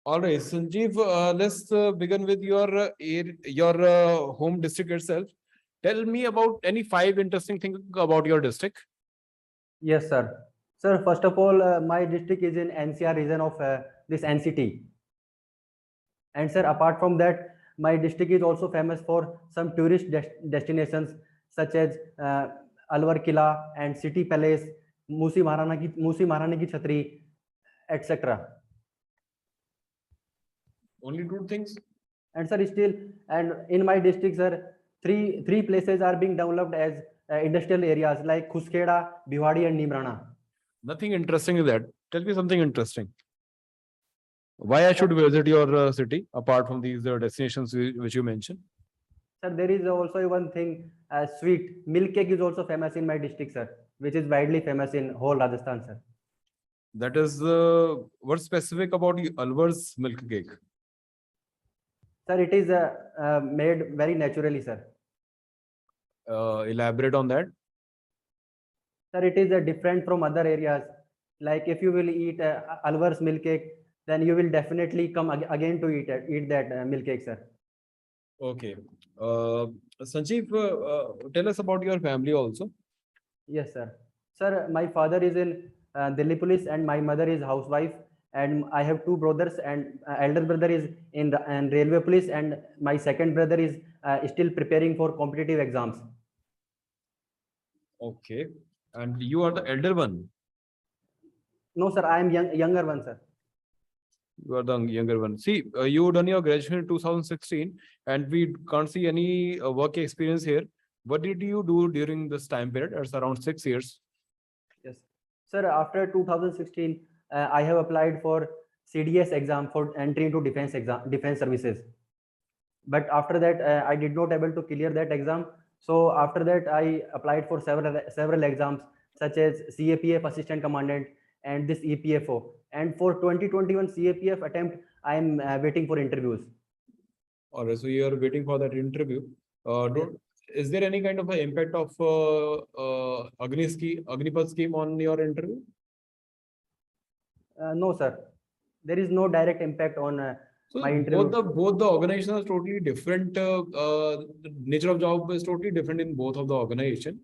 All right, Sanjeev, let's begin with your home district itself. Tell me about any 5 interesting things about your district. Yes, sir. Sir, first of all, my district is in NCR region of this NCT. And sir, apart from that, my district is also famous for some tourist destinations such as Alwar Killa and City Palace, Musi Maharani ki Chhatri, etc. Only two things. And sir, still, and in my district, sir, three places are being developed as industrial areas like Khuskeda, Bhiwadi, and Nimrana. Nothing interesting in that. Tell me something interesting. Why I should visit your city apart from these destinations which you mentioned? Sir, there is also one thing, sweet milk cake is also famous in my district, sir, which is widely famous in whole Rajasthan, sir. That is what's specific about Alwar's milk cake? Sir, it is made very naturally, sir. Elaborate on that. Sir, it is different from other areas. Like if you will eat Alwar's milk cake, then you will definitely come again to eat that milk cake, sir. Okay. Sanjeev, tell us about your family also. Yes, sir. Sir, my father is in Delhi police and my mother is housewife. And I have two brothers, and elder brother is in the railway police, and my second brother is still preparing for competitive exams. Okay. And you are the elder one? No, sir, I am younger one, sir. You are the younger one. See, you done your graduation in 2016 and we can't see any work experience here. What did you do during this time period? It's around 6 years. Yes. Sir, after 2016, I have applied for CDS exam for entry into defense services. But after that, I did not able to clear that exam. So after that, I applied for several exams such as CAPF assistant commandant and this EPFO. And for 2021 CAPF attempt, I am waiting for interviews. All right, so you are waiting for that interview. Is there any kind of an impact of Agnipath scheme on your interview? No, sir. There is no direct impact on my interview. Both the organizations are totally different. The nature of job is totally different in both of the organization.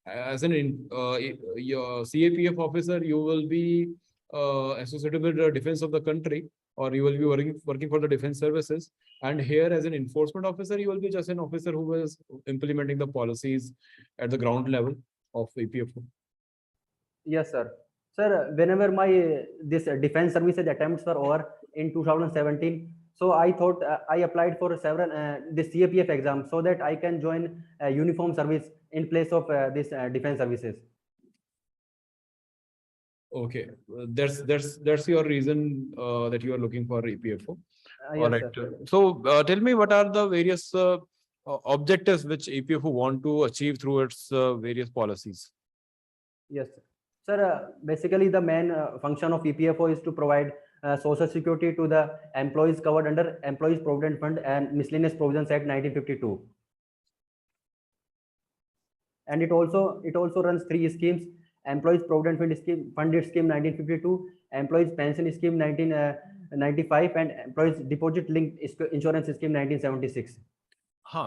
As your CAPF officer, you will be associated with the defense of the country, or you will be working for the defense services. And here, as an enforcement officer, you will be just an officer who is implementing the policies at the ground level of EPFO. Yes, sir. Sir, whenever my this defense services attempts were over in 2017, so I thought I applied for several this CAPF exam so that I can join uniform service in place of this defense services. Okay, that's your reason that you are looking for EPFO. Yes, all right. Sir. So tell me, what are the various objectives which EPFO want to achieve through its various policies? Yes, sir. Basically, the main function of EPFO is to provide social security to the employees covered under Employees Provident Fund and Miscellaneous Provisions Act 1952. And it also runs three schemes: Employees Provident Fund Scheme, Funded Scheme 1952, Employees Pension Scheme 1995, and Employees Deposit Linked Insurance Scheme 1976.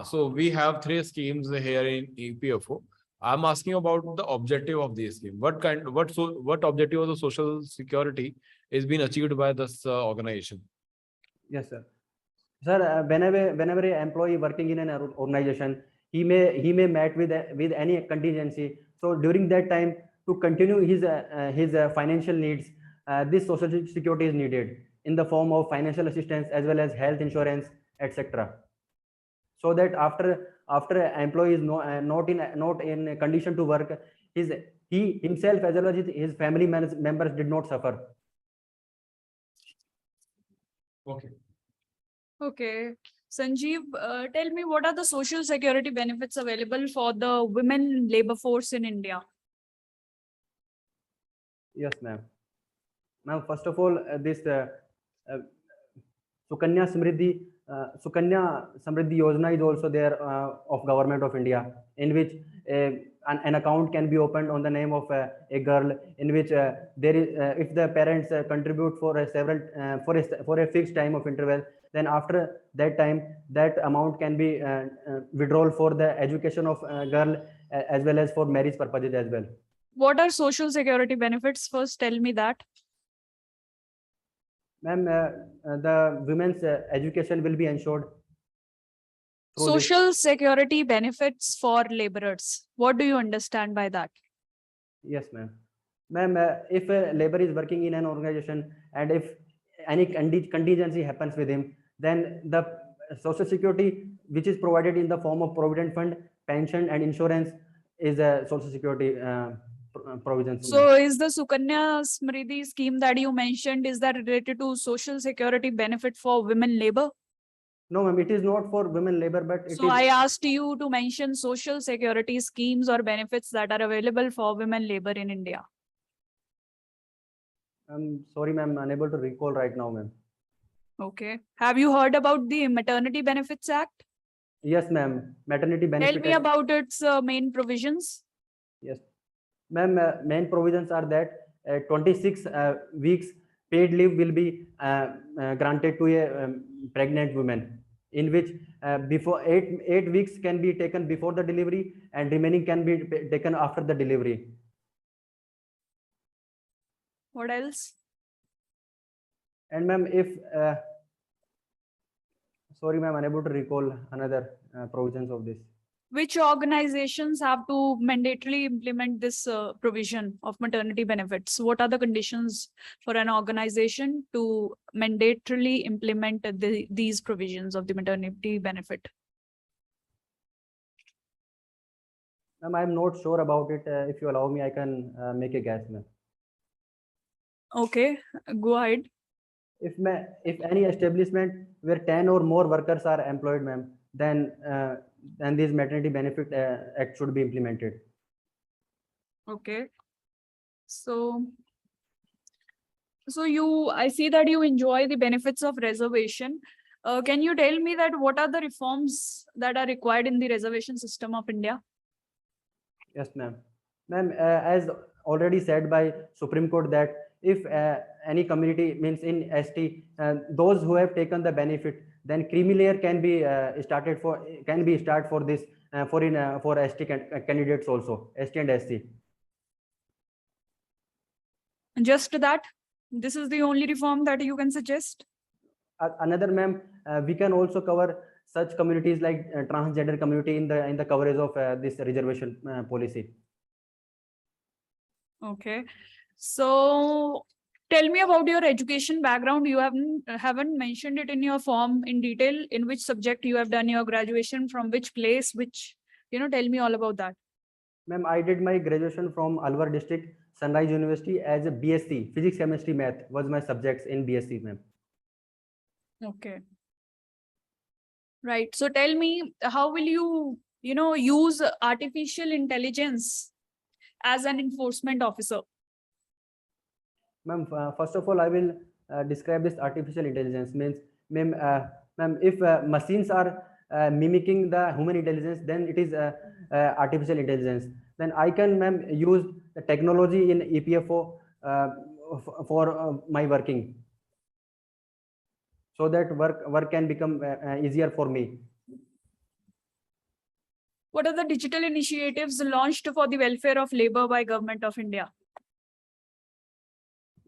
So we have three schemes here in EPFO. I'm asking about the objective of the scheme. What objective of the social security is being achieved by this organization? Yes, sir. Sir, whenever an employee working in an organization, he may met with any contingency. So during that time, to continue his financial needs, this social security is needed in the form of financial assistance as well as health insurance, etc. So that after employee is not in a condition to work, he himself as well as his family members did not suffer. Okay. Okay. Sanjeev, tell me, what are the social security benefits available for the women labor force in India? Yes, ma'am. Ma'am, first of all, this Sukanya Samriddhi Yojana is also there of Government of India, in which an account can be opened on the name of a girl, in which there is if the parents contribute for a several for a fixed time of interval, then after that time that amount can be withdrawn for the education of girl as well as for marriage purposes as well. What are social security benefits? First, tell me that. Ma'am, the women's education will be ensured through this. Social security benefits for laborers. What do you understand by that? Yes, ma'am. Ma'am, if a labor is working in an organization and if any contingency happens with him, then the social security which is provided in the form of provident fund, pension and insurance is a social security provisions. So is the Sukanya Smriti scheme that you mentioned, is that related to social security benefit for women labor? No, ma'am, it is not for women labor, but it So is. I asked you to mention social security schemes or benefits that are available for women labor in India. I'm sorry, ma'am, unable to recall right now, ma'am. Okay. Have you heard about the Maternity Benefits Act? Yes, ma'am. Maternity benefit. Tell me about its main provisions. Yes, ma'am. Main provisions are that 26 weeks paid leave will be granted to a pregnant woman, in which before 8 weeks can be taken before the delivery and remaining can be taken after the delivery. What else? And ma'am, if sorry, ma'am, unable to recall another provisions of this. Which organizations have to mandatorily implement this provision of maternity benefits? What are the conditions for an organization to mandatorily implement these provisions of the maternity benefit? Ma'am, I'm not sure about it. If you allow me, I can make a guess, ma'am. Okay, go ahead. If any establishment where 10 or more workers are employed, ma'am, then this maternity benefit act should be implemented. Okay. So I see that you enjoy the benefits of reservation. Can you tell me that what are the reforms that are required in the reservation system of India? Yes, ma'am. Ma'am, as already said by Supreme Court, that if any community means in ST, those who have taken the benefit, then creamy layer can be started for this for ST candidates also, ST and SC. Just that, this is the only reform that you can suggest? Another, ma'am, we can also cover such communities like transgender community in the coverage of this reservation policy. Okay. So tell me about your education background. You haven't mentioned it in your form in detail, in which subject you have done your graduation, from which place, tell me all about that. Ma'am, I did my graduation from Alwar district, Sunrise University, as a BSc, Physics, Chemistry, Math was my subjects in BSc, ma'am. Okay. Right. So tell me, how will you, use artificial intelligence as an enforcement officer? Ma'am, first of all, I will describe this artificial intelligence. Means, ma'am, if machines are mimicking the human intelligence, then it is artificial intelligence. Then I can, ma'am, use the technology in EPFO for my working, so that work can become easier for me. What are the digital initiatives launched for the welfare of labor by Government of India?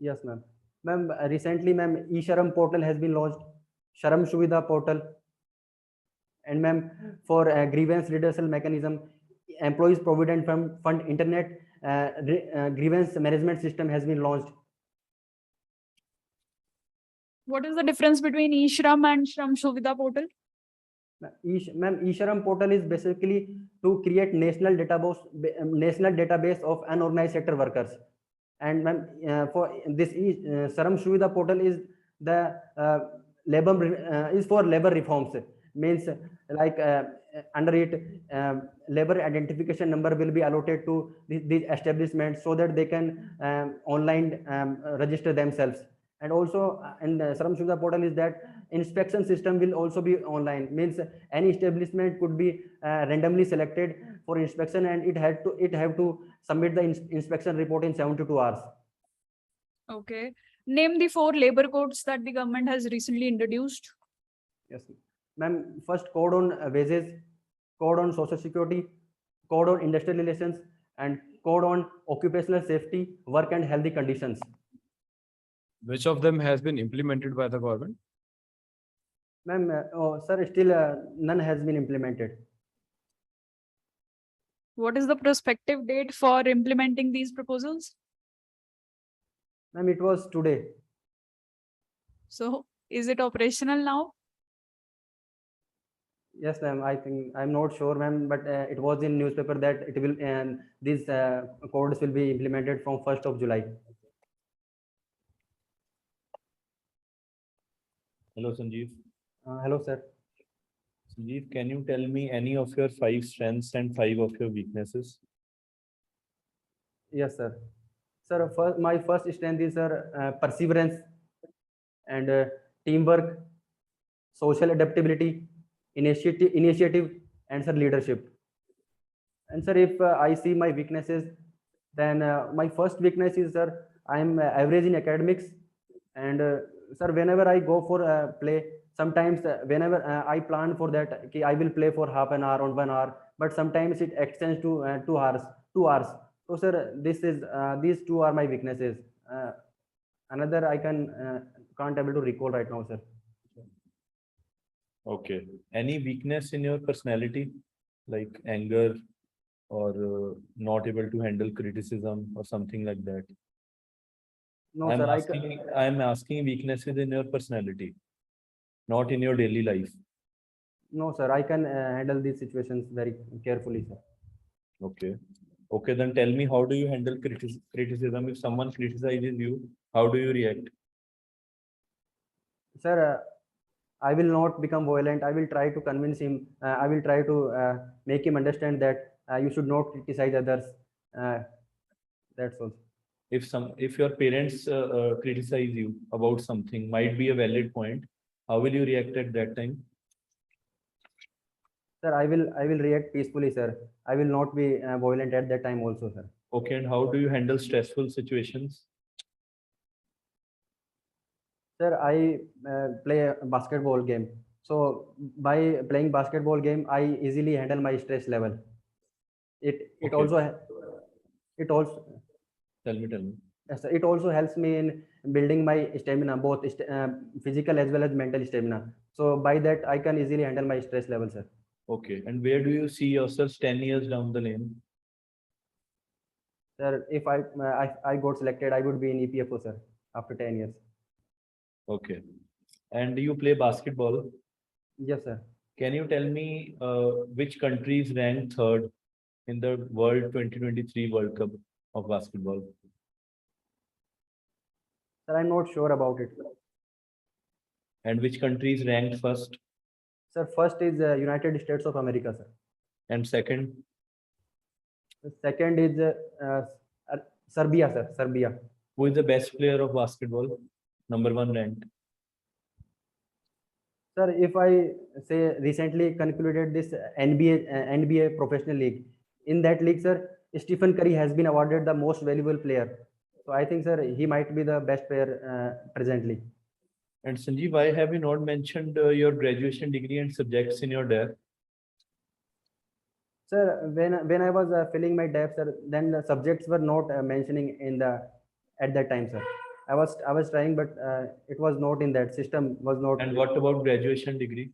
Yes, ma'am. Ma'am, recently, ma'am, e-Sharam portal has been launched, Sharam Suvidha portal, and ma'am, for grievance redressal mechanism, Employees Provident Fund Internet grievance management system has been launched. What is the difference between e-Shram and Shram Suvidha portal? Ma'am, e-Sharam portal is basically to create national database of unorganized sector workers. And ma'am, for this Sharam Suvidha portal is the is for labor reforms. Means like under it, labor identification number will be allotted to these establishments so that they can online register themselves. And also in the Sharam Suvidha portal is that inspection system will also be online. Means any establishment could be randomly selected for inspection, and it have to submit the inspection report in 72 hours. Okay. Name the 4 labor codes that the government has recently introduced. Yes, ma'am. First, code on wages, code on social security, code on industrial relations, and code on occupational safety, work and healthy conditions. Which of them has been implemented by the government? Ma'am, sir, still none has been implemented. What is the prospective date for implementing these proposals? Ma'am, it was today. So is it operational now? Yes, ma'am. I think I'm not sure, ma'am, but it was in newspaper that it will, and these codes will be implemented from 1st of July. Hello, Sanjeev. Hello, sir. Sanjeev, can you tell me any of your 5 strengths and 5 of your weaknesses? Yes, sir. Sir, my first strength is, sir, perseverance and teamwork, social adaptability, initiative, and sir, leadership. And sir, if I see my weaknesses, then my first weakness is, sir, I am average in academics, and sir, whenever I go for play, sometimes whenever I plan for that, okay, I will play for half an hour or 1 hour, but sometimes it extends to 2 hours, 2 hours. So sir, these 2 are my weaknesses. Another I can't able to recall right now, sir. Okay. Any weakness in your personality, like anger or not able to handle criticism or something like that? No, I'm sir, I'm asking weaknesses in your personality, not in your daily life. no, sir, I can handle these situations very carefully, sir. Okay. Okay, then tell me, how do you handle criticism? If someone criticizes you, how do you react? Sir, I will not become violent. I will try to convince him. I will try to make him understand that you should not criticize others. That's all. If your parents criticize you about something, might be a valid point, how will you react at that time? Sir, I will react peacefully, sir. I will not be violent at that time also, sir. Okay, and how do you handle stressful situations? Sir, I play a basketball game. So by playing basketball game, I easily handle my stress level. It Okay. also Tell me. yes, sir, it also helps me in building my stamina, both physical as well as mental stamina. So by that, I can easily handle my stress level, sir. Okay, and where do you see yourself 10 years down the lane? Sir, if I got selected, I would be in EPFO, sir, after 10 years. Okay, and do you play basketball? Yes, sir. Can you tell me which countries ranked 3rd in the World 2023 World Cup of basketball? Sir, I'm not sure about it. And which countries ranked 1st? Sir, first is United States of America, sir. And 2nd? The second is Serbia, sir. Serbia. Who is the best player of basketball? Number 1 ranked. Sir, if I say recently concluded this NBA professional league, in that league, sir, Stephen Curry has been awarded the most valuable player. So I think, sir, he might be the best player presently. And Sanjeev, why have you not mentioned your graduation degree and subjects in your DAF? Sir, when I was filling my DAP, sir, then the subjects were not mentioning at that time, sir. I was trying, but it was not in that system. Was not. And what about graduation degree?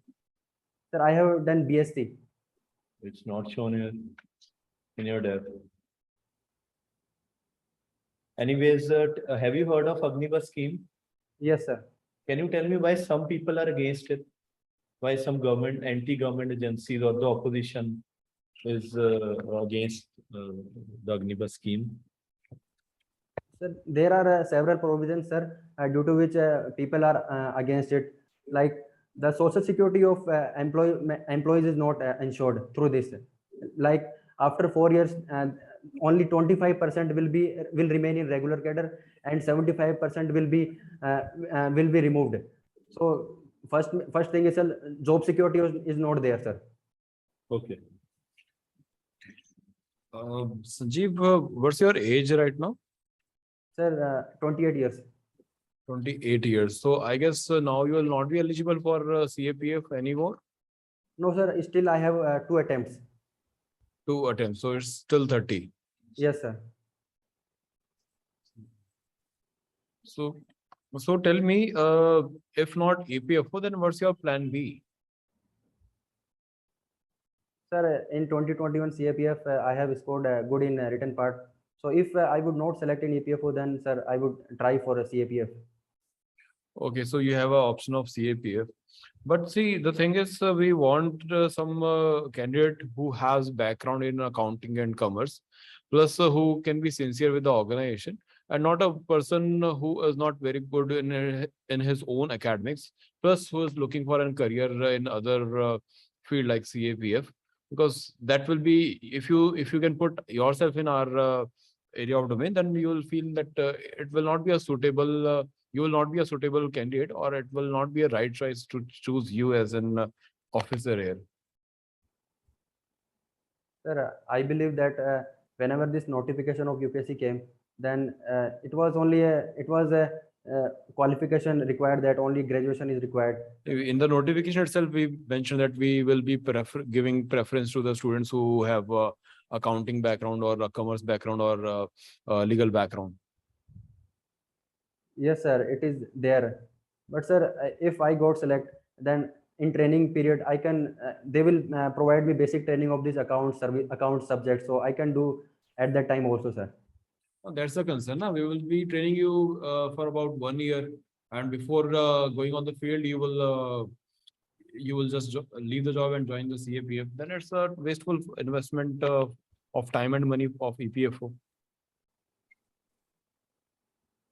Sir, I have done BSc. It's not shown here in your DAF. Anyways, have you heard of Agniveer scheme? Yes, sir. Can you tell me why some people are against it? Why some anti-government agencies or the opposition is against the Agniveer scheme? Sir, there are several provisions, sir, due to which people are against it. Like the social security of employees is not ensured through this. Like after 4 years, only 25% will remain in regular cadre, and 75% will be removed. So first thing is, job security is not there, sir. Okay. Sanjeev, what's your age right now? Sir, 28 years. 28 years. So I guess now you will not be eligible for CAPF anymore. No, sir. Still, I have 2 attempts. 2 attempts. So it's still 30. Yes, sir. So, tell me, if not EPFO, then what's your plan B? Sir, in 2021 CAPF, I have scored good in written part. So if I would not select in EPFO, then sir, I would try for a CAPF. Okay, so you have an option of CAPF. But see, the thing is, we want some candidate who has background in accounting and commerce, plus who can be sincere with the organization, and not a person who is not very good in his own academics, plus who is looking for a career in other field like CAPF, because that will be, if you can put yourself in our area of domain, then you will feel that it will not be a suitable. You will not be a suitable candidate, or it will not be a right choice to choose you as an officer here. Sir, I believe that whenever this notification of UPSC came, then it was a qualification required, that only graduation is required. In the notification itself, we mentioned that we will be giving preference to the students who have accounting background or a commerce background or legal background. Yes, sir, it is there. But sir, if I got select, then in training period, I can they will provide me basic training of this account subject, so I can do at that time also, sir. That's the concern. We will be training you for about 1 year, and before going on the field, you will just leave the job and join the CAPF. Then it's a wasteful investment of time and money of EPFO.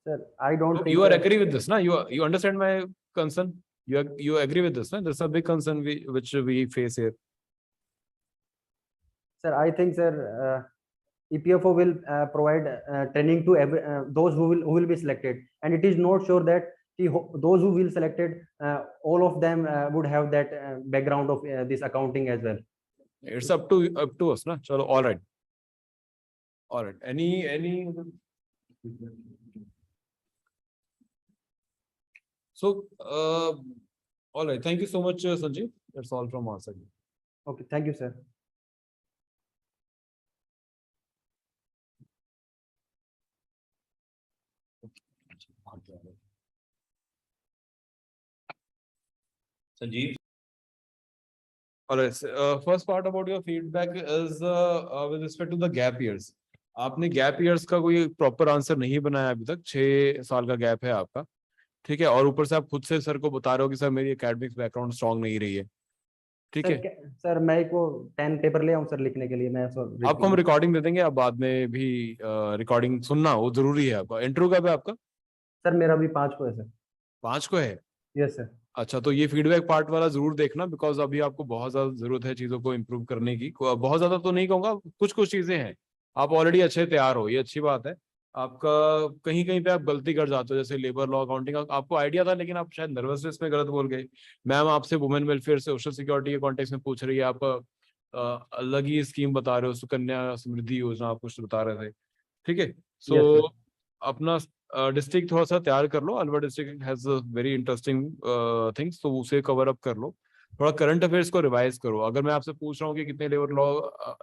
Sir, I don't think You are agree with this, na? You understand my concern? You agree with this, na? This is a big concern which we face here. Sir, I think, sir, EPFO will provide training to those who will be selected, and it is not sure that those who will selected, all of them would have that background of this accounting as well. It's up to us, na? Chalo, all right. All right. Any. So, all right. Thank you so much, Sanjeev. That's all from our side. Okay, thank you, sir. Sanjeev. All right. First part about your feedback is with respect to the gap years. आपने gap years का कोई proper answer नहीं बनाया अभी तक, 6 साल का gap है आपका, ठीक है, और ऊपर से आप खुद से सर को बता रहे हो कि सर मेरी एकेडमिक्स बैकग्राउंड स्ट्रांग नहीं रही है, ठीक है। सर मैं को 10 पेपर ले आऊं सर लिखने के लिए, मैं आपको हम रिकॉर्डिंग दे देंगे, आप बाद में भी रिकॉर्डिंग सुनना वो जरूरी है आपका। इंटरव्यू कब है आपका? सर मेरा अभी 5 को है सर। 5 को है? Yes sir. अच्छा, तो ये फीडबैक पार्ट वाला जरूर देखना, बिकॉज अभी आपको बहुत ज्यादा जरूरत है चीजों को इम्प्रूव करने की। बहुत ज्यादा तो नहीं कहूंगा, कुछ चीजें हैं, आप ऑलरेडी अच्छे तैयार हो, ये अच्छी बात है। आपका कहीं पे आप गलती कर जाते हो, जैसे लेबर लॉ, अकाउंटिंग, आपको आइडिया था लेकिन आप शायद नर्वसनेस में गलत बोल गए। मैम आपसे वुमेन वेलफेयर सोशल सिक्योरिटी के कॉन्टेक्स्ट में पूछ रही है, आप अलग ही स्कीम बता रहे हो, सुकन्या समृद्धि योजना आप कुछ बता रहे थे, ठीक है। सो अपना डिस्ट्रिक्ट थोड़ा सा तैयार कर लो, Alwar district has very interesting things, तो उसे कवर अप कर लो। थोड़ा करंट अफेयर्स को रिवाइज करो। अगर मैं आपसे पूछ रहा हूँ कि कितने लेबर लॉ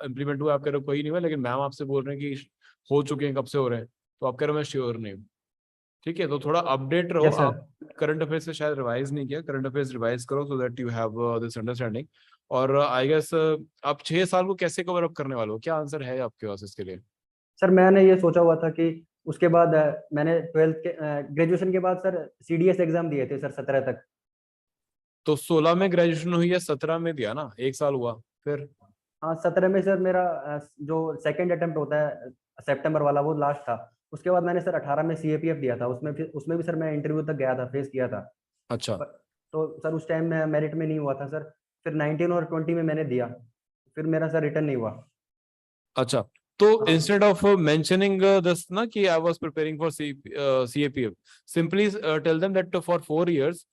इंप्लीमेंट हुए, आप कह रहे हो कोई नहीं हुआ, लेकिन मैम आपसे बोल रहे हैं कि हो चुके हैं, कब से हो रहे हैं, तो आप कह रहे हो मैं श्योर नहीं हूँ, ठीक है। तो थोड़ा अपडेट रहो। आप करंट अफेयर्स से शायद रिवाइज नहीं किया, करंट अफेयर्स रिवाइज करो so that you have this understanding. और आई गेस आप 6 साल को कैसे कवर अप करने वाले हो, क्या आंसर है आपके पास इसके लिए? सर मैंने ये सोचा हुआ था कि उसके बाद मैंने 12th के ग्रेजुएशन के बाद सर CDS एग्जाम दिए थे सर 17 तक। तो 16 में ग्रेजुएशन हुई है, 17 में दिया ना, 1 साल हुआ फिर? हाँ 17 में सर मेरा जो सेकंड अटेम्प्ट होता है सितंबर वाला, वो लास्ट था। उसके बाद मैंने सर 18 में CAPF दिया था, उसमें भी सर मैं इंटरव्यू तक गया था, फेस किया था। अच्छा। तो सर उस टाइम में मेरिट में नहीं हुआ था सर, फिर 19 और 20 में मैंने दिया, फिर मेरा सर रिटर्न नहीं हुआ। अच्छा, तो instead of mentioning this ना कि I was preparing for CAPF, simply tell them that for 4 years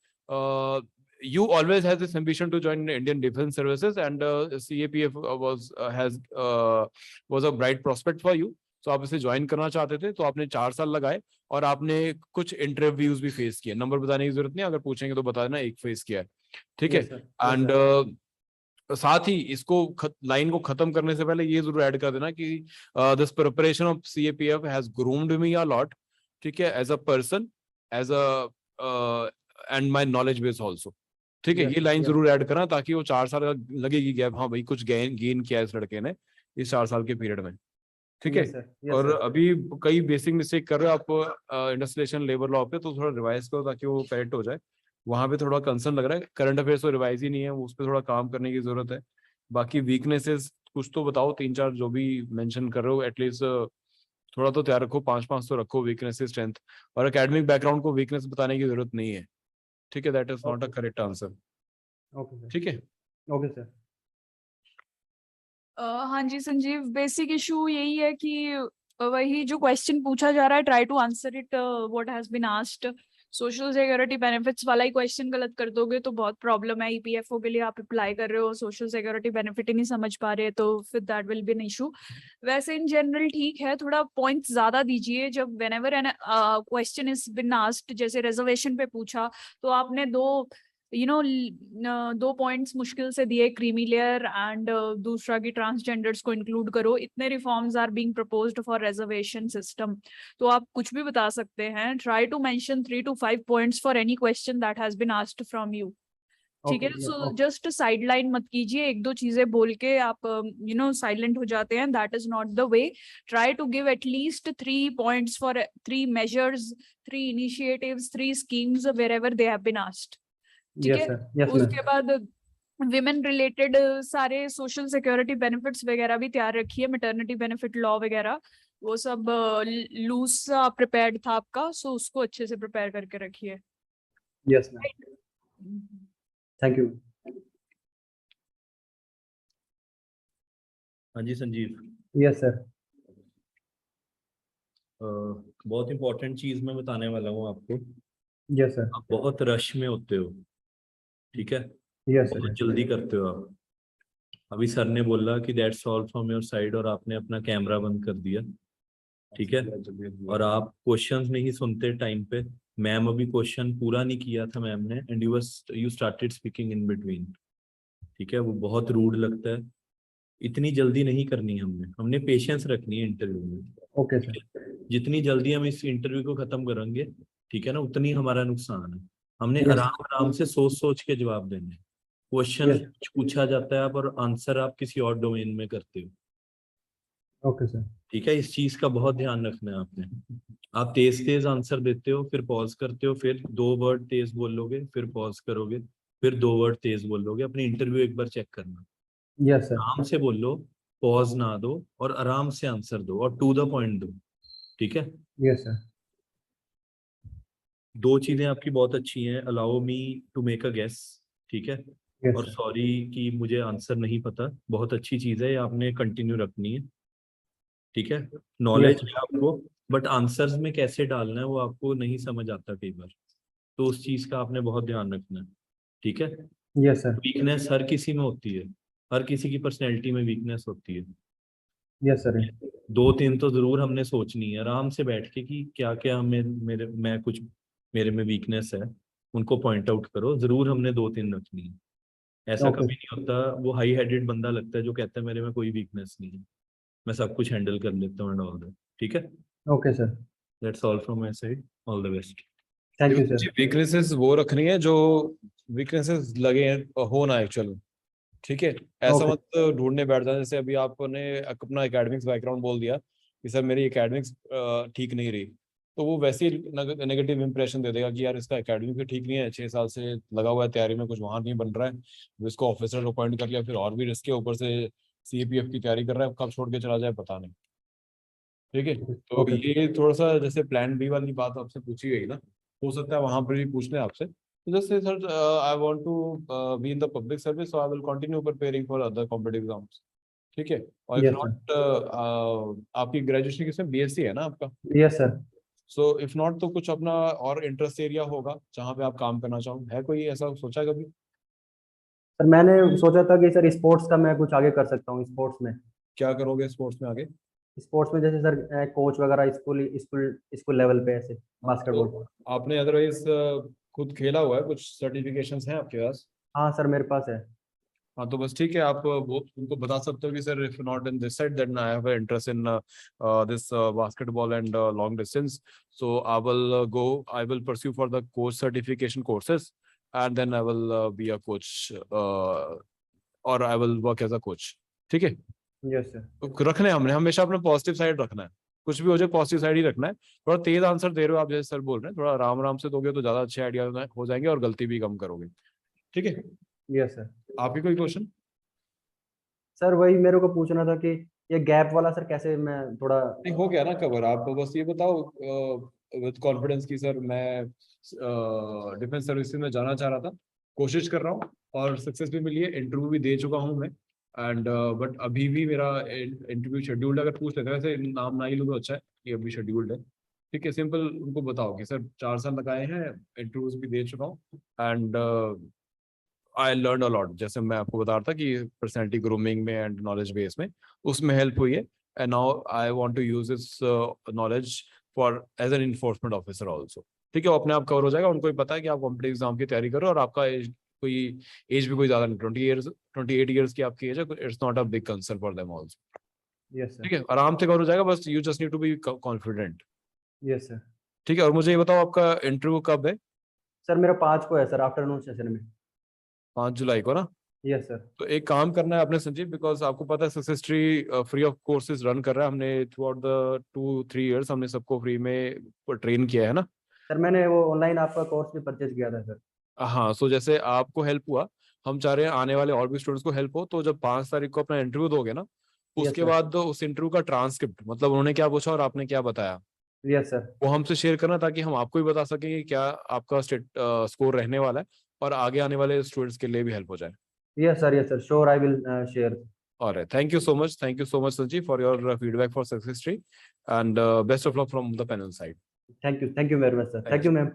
you always has this ambition to join Indian Defense Services, and CAPF was a bright prospect for you. So आप इसे join करना चाहते थे, तो आपने 4 साल लगाए और आपने कुछ इंटरव्यूज भी फेस किए. नंबर बताने की जरूरत नहीं, अगर पूछेंगे तो बता देना, एक फेस किया है. ठीक है. एंड साथ ही इसको लाइन को खत्म करने से पहले ये जरूर ऐड कर देना कि this preparation of CAPF has groomed me a lot. ठीक है, as a person, as a and my knowledge base also. ठीक है, ये लाइन जरूर ऐड करना, ताकि वो 4 साल लगेगी गैप, हाँ भाई कुछ गेन किया इस लड़के ने इस 4 साल के पीरियड में. ठीक है. और अभी कई बेसिक मिस्टेक कर रहे हो आप इंडस्ट्रियलाइजेशन लेबर लॉ पे, तो थोड़ा रिवाइज करो ताकि वो करेक्ट हो जाए. वहां पे थोड़ा कंसर्न लग रहा है. करंट अफेयर्स तो रिवाइज ही नहीं है, उस पर थोड़ा काम करने की जरूरत है. बाकी वीकनेसेस कुछ तो बताओ, 3-4 जो भी मेंशन कर रहे हो, एटलीस्ट थोड़ा तो तैयार रखो, 5-5 तो रखो वीकनेसेस, स्ट्रेंथ. और एकेडमिक बैकग्राउंड को वीकनेस बताने की जरूरत नहीं है. ठीक है, that is not a correct answer. ठीक है. Okay sir. हाँ जी संजीव, बेसिक इशू यही है कि वही जो क्वेश्चन पूछा जा रहा है, try to answer it what has been asked. Social security benefits वाला ही क्वेश्चन गलत कर दोगे तो बहुत प्रॉब्लम है. EPFO के लिए आप अप्लाई कर रहे हो, सोशल सिक्योरिटी बेनिफिट ही नहीं समझ पा रहे, तो फिर that will be an issue. वैसे इन जनरल ठीक है, थोड़ा पॉइंट्स ज्यादा दीजिए जब whenever an question is been asked. जैसे रिजर्वेशन पे पूछा तो आपने दो पॉइंट्स मुश्किल से दिए, क्रीमी लेयर एंड दूसरा की ट्रांसजेंडर्स को इंक्लूड करो. इतने reforms are being proposed for reservation system, तो आप कुछ भी बता सकते हैं. Try to mention 3 to 5 points for any question that has been asked from you. ठीक है. सो जस्ट साइडलाइन मत कीजिए, एक दो चीजें बोल के आप साइलेंट हो जाते हैं. That is not the way. Try to give at least 3 points for 3 measures, 3 initiatives, 3 schemes wherever they have been asked. ठीक है. उसके बाद विमेन रिलेटेड सारे सोशल सिक्योरिटी बेनिफिट्स वगैरह भी तैयार रखिए, मैटरनिटी बेनिफिट लॉ वगैरह, वो सब लूज सा प्रिपेयर्ड था आपका, सो उसको अच्छे से प्रिपेयर करके रखिए. Yes ma'am, thank you. हाँ जी संजीव. Yes sir. बहुत इंपॉर्टेंट चीज मैं बताने वाला हूँ आपको. Yes sir. आप बहुत रश में होते हो. ठीक है. यस बहुत सर. जल्दी करते हो आप. अभी सर ने बोला कि that's all from your side, और आपने अपना कैमरा बंद कर दिया. ठीक है. और आप क्वेश्चंस नहीं सुनते टाइम पे. मैम अभी क्वेश्चन पूरा नहीं किया था मैम ने, and you started speaking in between. ठीक है, वो बहुत रूड लगता है. इतनी जल्दी नहीं करनी हमने पेशेंस रखनी है इंटरव्यू में. Okay sir. जितनी जल्दी हम इस इंटरव्यू को खत्म करेंगे, ठीक है ना, उतनी हमारा नुकसान है. हमने Yes. आराम आराम से सोच सोच के जवाब देने. Question Yes. पूछा जाता है आप, और आंसर आप किसी और डोमेन में करते हो. Okay sir. ठीक है, इस चीज का बहुत ध्यान रखना है आपने. आप तेज तेज आंसर देते हो, फिर पॉज करते हो, फिर 2 वर्ड तेज बोलोगे, फिर पॉज करोगे, फिर 2 वर्ड तेज बोलोगे. अपनी इंटरव्यू एक बार चेक करना. Yes sir. आराम से बोलो, पॉज ना दो, और आराम से आंसर दो, और टू द पॉइंट दो. ठीक है. Yes sir. 2 चीजें आपकी बहुत अच्छी हैं. Allow me to make a guess. ठीक है. Yes, और sir. सॉरी कि मुझे आंसर नहीं पता. बहुत अच्छी चीज है, ये आपने कंटिन्यू रखनी है. ठीक है. Knowledge Yes, sir. है आपको, बट आंसर्स में कैसे डालना है वो आपको नहीं समझ आता कई बार. तो उस चीज का आपने बहुत ध्यान रखना है. ठीक है. Yes, sir. वीकनेस हर किसी में होती है. हर किसी की पर्सनैलिटी में वीकनेस होती है. Yes, sir. 2-3 तो जरूर हमने सोचनी है आराम से बैठ के कि क्या क्या हमें मेरे में वीकनेस है, उनको पॉइंट आउट करो. जरूर हमने 2-3 रखनी है. ऐसा Okay. कभी नहीं होता. वो हाई हेडेड बंदा लगता है जो कहता है मेरे में कोई वीकनेस नहीं है, मैं सब कुछ हैंडल कर लेता हूँ एंड ऑल दैट. ठीक है. Okay, sir. That's all from my side. All the best. Thank you, sir. Weaknesses वो रखनी है जो वीकनेसेस लगे हो ना एक्चुअल. ठीक है. ऐसा Okay. मत ढूंढने बैठ जाए. जैसे अभी आपने अपना एकेडमिक्स बैकग्राउंड बोल दिया कि सर मेरी एकेडमिक्स ठीक नहीं रही, तो वो वैसे ही नेगेटिव इंप्रेशन दे देगा कि यार इसका एकेडमिक भी ठीक नहीं है, 6 साल से लगा हुआ है तैयारी में, कुछ वहां नहीं बन रहा है, इसको ऑफिसर अपॉइंट कर लिया, फिर और भी रिस्क है, ऊपर से CAPF की तैयारी कर रहा है, कब छोड़ के चला जाए पता नहीं. ठीक है. तो Okay. ये थोड़ा सा जैसे प्लान बी वाली बात आपसे पूछी गई ना, हो सकता है वहां पर भी पूछ लें आपसे. जैसे sir I want to be in the public service, so I will continue preparing for other competitive exams. ठीक है. और इफ Yes, sir. नॉट आपकी ग्रेजुएशन किसमें BSc है ना आपका? Yes, sir. So if not तो कुछ अपना और इंटरेस्ट एरिया होगा जहाँ पे आप काम करना चाहो, है कोई ऐसा सोचा कभी? सर मैंने सोचा था कि सर स्पोर्ट्स का मैं कुछ आगे कर सकता हूँ स्पोर्ट्स में। क्या करोगे स्पोर्ट्स में आगे? स्पोर्ट्स में जैसे सर कोच वगैरह स्कूल स्कूल स्कूल लेवल पे ऐसे बास्केटबॉल। तो आपने अदरवाइज खुद खेला हुआ है, कुछ सर्टिफिकेशंस हैं आपके पास? हाँ सर मेरे पास है। हाँ तो बस ठीक है, आप वो उनको बता सकते हो कि sir if not in this side then I have interest in this basketball and long distance, so I will pursue for the coach certification courses and then I will be a coach और I will work as a coach. ठीक है, yes sir. तो रखना है हमने हमेशा अपना positive side रखना है, कुछ भी हो जाए पॉजिटिव साइड ही रखना है। थोड़ा तेज आंसर दे रहे हो आप, जैसे सर बोल रहे हैं, थोड़ा आराम आराम से दोगे तो ज्यादा अच्छे आइडिया हो जाएंगे और गलती भी कम करोगे। ठीक है, यस सर। आपकी कोई क्वेश्चन? सर वही मेरे को पूछना था कि ये गैप वाला सर कैसे मैं थोड़ा। नहीं हो गया ना कवर, आप बस ये बताओ विद कॉन्फिडेंस की सर मैं डिफेंस सर्विसेज में जाना चाह रहा था, कोशिश कर रहा हूँ और सक्सेस भी मिली है, इंटरव्यू भी दे चुका हूँ मैं एंड बट अभी भी मेरा इंटरव्यू शेड्यूल्ड, अगर पूछ लेते हैं वैसे नाम ना ही लो तो अच्छा है कि अभी शेड्यूल्ड है। ठीक है, सिंपल उनको बताओ कि सर 4 साल लगाए हैं, इंटरव्यूज भी दे चुका हूँ and I learn a lot, जैसे मैं आपको बता रहा था कि पर्सनैलिटी ग्रूमिंग में एंड नॉलेज बेस में उसमें हेल्प हुई है and now I want to use this knowledge for as an enforcement officer also. ठीक है, वो अपने आप कवर हो जाएगा, उनको भी पता है कि आप कॉम्पिटिटिव एग्जाम की तैयारी करो और आपका एज भी कोई ज्यादा नहीं, 28 ईयर्स की आपकी एज है, it's not a big concern for them also. Yes sir. ठीक है, आराम से कवर हो जाएगा, बस you just need to be confident. Yes sir. ठीक है, और मुझे ये बताओ आपका इंटरव्यू कब है? सर मेरा 5 को है सर, आफ्टरनून सेशन में। 5 जुलाई को ना? Yes sir. तो एक काम करना है आपने संजीव, बिकॉज आपको पता है success tree free of courses run कर रहा है, हमने थ्रू आउट द 2-3 ईयर्स हमने सबको फ्री में ट्रेन किया है ना। सर मैंने वो ऑनलाइन आपका कोर्स भी परचेज किया था सर। हाँ, सो जैसे आपको हेल्प हुआ, हम चाह रहे हैं आने वाले और भी स्टूडेंट्स को हेल्प हो, तो जब 5 तारीख को अपना इंटरव्यू दोगे ना, यस उसके सर। बाद उस इंटरव्यू का ट्रांसक्रिप्ट, मतलब उन्होंने क्या पूछा और आपने क्या बताया, यस सर। वो हमसे शेयर करना, ताकि हम आपको भी बता सकें कि क्या आपका स्कोर रहने वाला है और आगे आने वाले स्टूडेंट्स के लिए भी हेल्प हो जाए। Yes sir. Yes sir, sure I will share. All right. Thank you so much. Thank you so much, Sanjeev, for your feedback for Success Tree. And best of luck from the panel side. Thank you very much sir. Thank thank you. You ma'am.